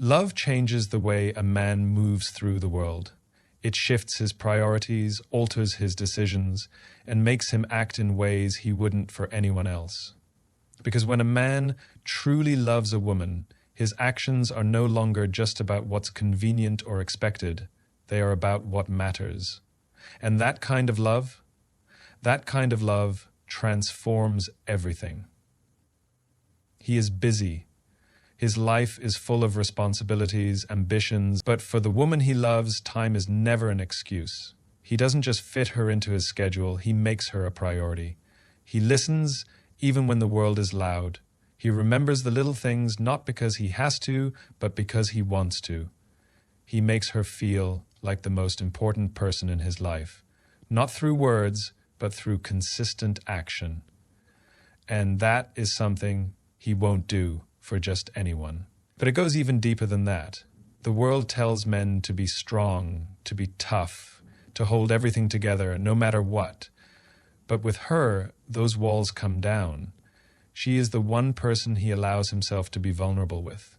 Love changes the way a man moves through the world. It shifts his priorities, alters his decisions, and makes him act in ways he wouldn't for anyone else. Because when a man truly loves a woman, his actions are no longer just about what's convenient or expected. They are about what matters. And that kind of love transforms everything. He is busy. His life is full of responsibilities, ambitions, but for the woman he loves, time is never an excuse. He doesn't just fit her into his schedule, he makes her a priority. He listens even when the world is loud. He remembers the little things not because he has to, but because he wants to. He makes her feel like the most important person in his life, not through words, but through consistent action. And that is something he won't do for just anyone. But it goes even deeper than that. The world tells men to be strong, to be tough, to hold everything together no matter what. But with her, those walls come down. She is the one person he allows himself to be vulnerable with.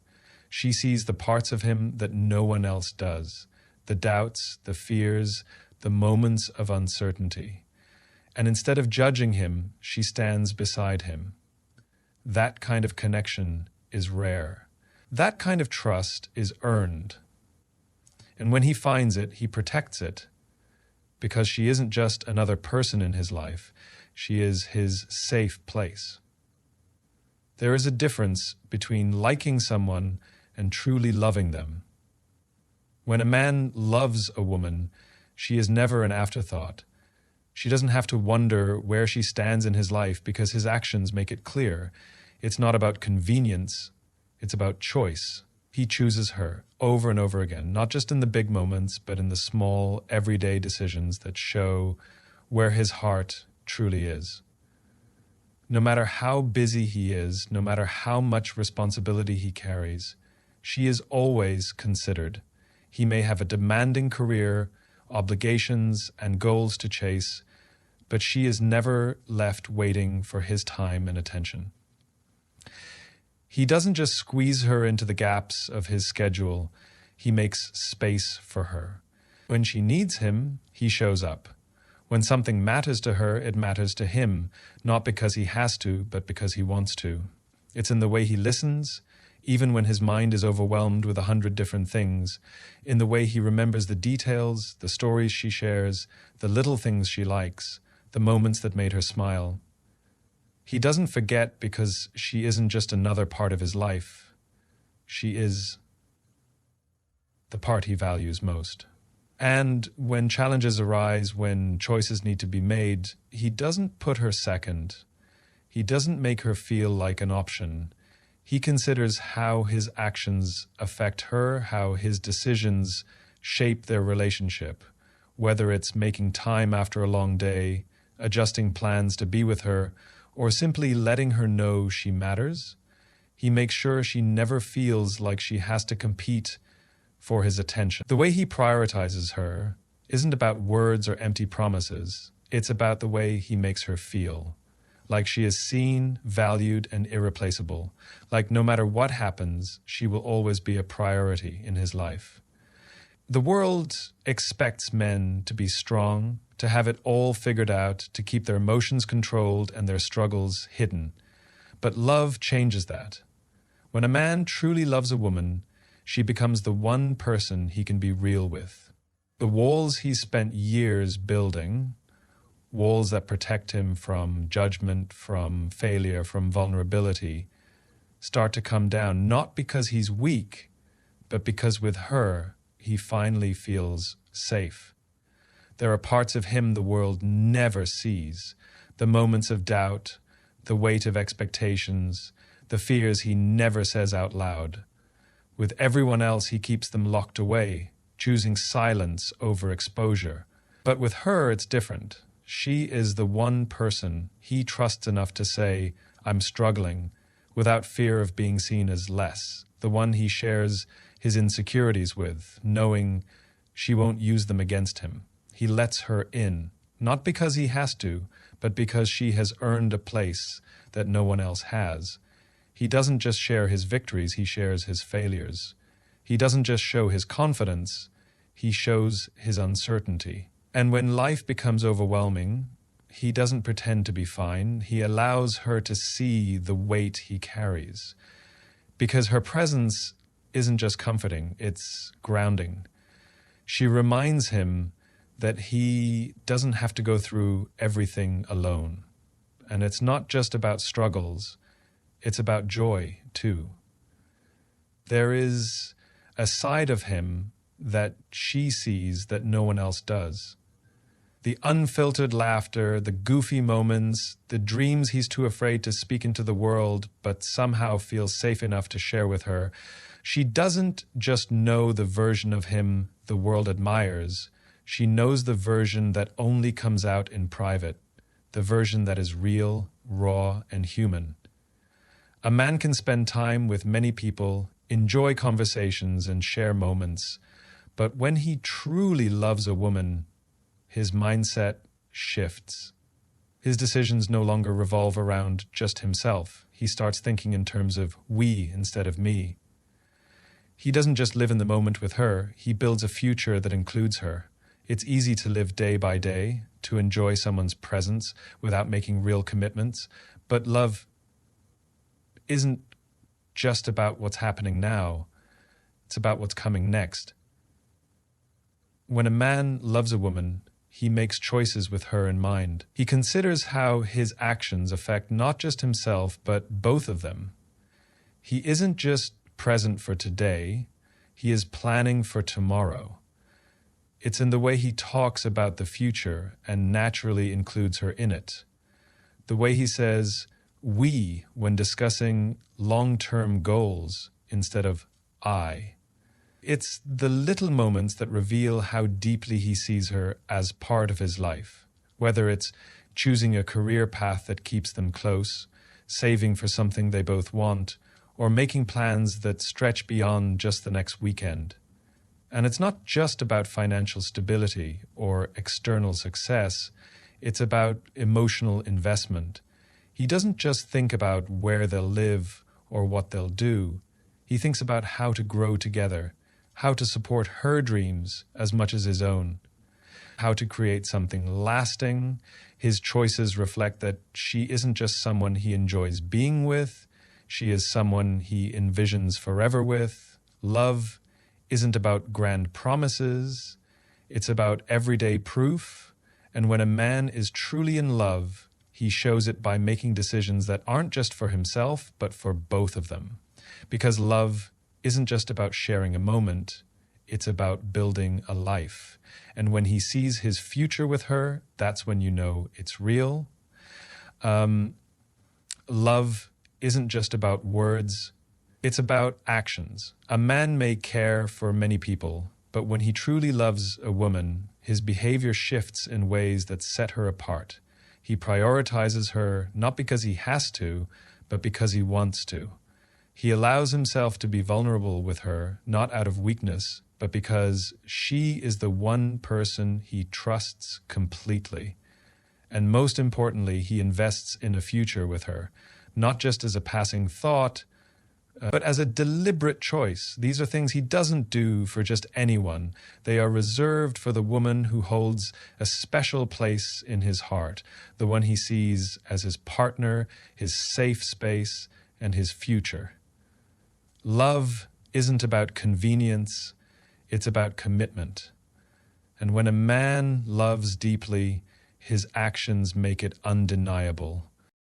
She sees the parts of him that no one else does, the doubts, the fears, the moments of uncertainty. And instead of judging him, she stands beside him. That kind of connection is rare. That kind of trust is earned. And when he finds it, he protects it. Because she isn't just another person in his life, she is his safe place. There is a difference between liking someone and truly loving them. When a man loves a woman, she is never an afterthought. She doesn't have to wonder where she stands in his life because his actions make it clear. It's not about convenience, it's about choice. He chooses her over and over again, not just in the big moments, but in the small, everyday decisions that show where his heart truly is. No matter how busy he is, no matter how much responsibility he carries, she is always considered. He may have a demanding career, obligations, and goals to chase, but she is never left waiting for his time and attention. He doesn't just squeeze her into the gaps of his schedule, he makes space for her. When she needs him, he shows up. When something matters to her, it matters to him, not because he has to, but because he wants to. It's in the way he listens, even when his mind is overwhelmed with 100 different things, in the way he remembers the details, the stories she shares, the little things she likes, the moments that made her smile. He doesn't forget because she isn't just another part of his life. She is the part he values most. And when challenges arise, when choices need to be made, he doesn't put her second. He doesn't make her feel like an option. He considers how his actions affect her, how his decisions shape their relationship, whether it's making time after a long day, adjusting plans to be with her, or simply letting her know she matters. He makes sure she never feels like she has to compete for his attention. The way he prioritizes her isn't about words or empty promises. It's about the way he makes her feel. Like she is seen, valued, and irreplaceable. Like no matter what happens, she will always be a priority in his life. The world expects men to be strong, to have it all figured out, to keep their emotions controlled and their struggles hidden. But love changes that. When a man truly loves a woman, she becomes the one person he can be real with. The walls he spent years building, walls that protect him from judgment, from failure, from vulnerability, start to come down, not because he's weak, but because with her, he finally feels safe. There are parts of him the world never sees, the moments of doubt, the weight of expectations, the fears he never says out loud. With everyone else, he keeps them locked away, choosing silence over exposure. But with her, it's different. She is the one person he trusts enough to say, "I'm struggling," without fear of being seen as less, the one he shares his insecurities with, knowing she won't use them against him. He lets her in, not because he has to, but because she has earned a place that no one else has. He doesn't just share his victories, he shares his failures. He doesn't just show his confidence, he shows his uncertainty. And when life becomes overwhelming, he doesn't pretend to be fine. He allows her to see the weight he carries. Because her presence isn't just comforting, it's grounding. She reminds him that he doesn't have to go through everything alone. And it's not just about struggles, it's about joy too. There is a side of him that she sees that no one else does. The unfiltered laughter, the goofy moments, the dreams he's too afraid to speak into the world but somehow feels safe enough to share with her. She doesn't just know the version of him the world admires. She knows the version that only comes out in private, the version that is real, raw, and human. A man can spend time with many people, enjoy conversations, and share moments, but when he truly loves a woman, his mindset shifts. His decisions no longer revolve around just himself. He starts thinking in terms of we instead of me. He doesn't just live in the moment with her, he builds a future that includes her. It's easy to live day by day, to enjoy someone's presence without making real commitments, but love isn't just about what's happening now, it's about what's coming next. When a man loves a woman, he makes choices with her in mind. He considers how his actions affect not just himself, but both of them. He isn't just present for today, he is planning for tomorrow. It's in the way he talks about the future and naturally includes her in it. The way he says we when discussing long-term goals instead of I. It's the little moments that reveal how deeply he sees her as part of his life, whether it's choosing a career path that keeps them close, saving for something they both want, or making plans that stretch beyond just the next weekend. And it's not just about financial stability or external success, it's about emotional investment. He doesn't just think about where they'll live or what they'll do. He thinks about how to grow together, how to support her dreams as much as his own, how to create something lasting. His choices reflect that she isn't just someone he enjoys being with, she is someone he envisions forever with. Love isn't about grand promises, it's about everyday proof, and when a man is truly in love, he shows it by making decisions that aren't just for himself, but for both of them. Because love isn't just about sharing a moment, it's about building a life. And when he sees his future with her, that's when you know it's real. Love isn't just about words, it's about actions. A man may care for many people, but when he truly loves a woman, his behavior shifts in ways that set her apart. He prioritizes her not because he has to, but because he wants to. He allows himself to be vulnerable with her, not out of weakness, but because she is the one person he trusts completely. And most importantly, he invests in a future with her, not just as a passing thought, but as a deliberate choice. These are things he doesn't do for just anyone. They are reserved for the woman who holds a special place in his heart, the one he sees as his partner, his safe space, and his future. Love isn't about convenience, it's about commitment. And when a man loves deeply, his actions make it undeniable.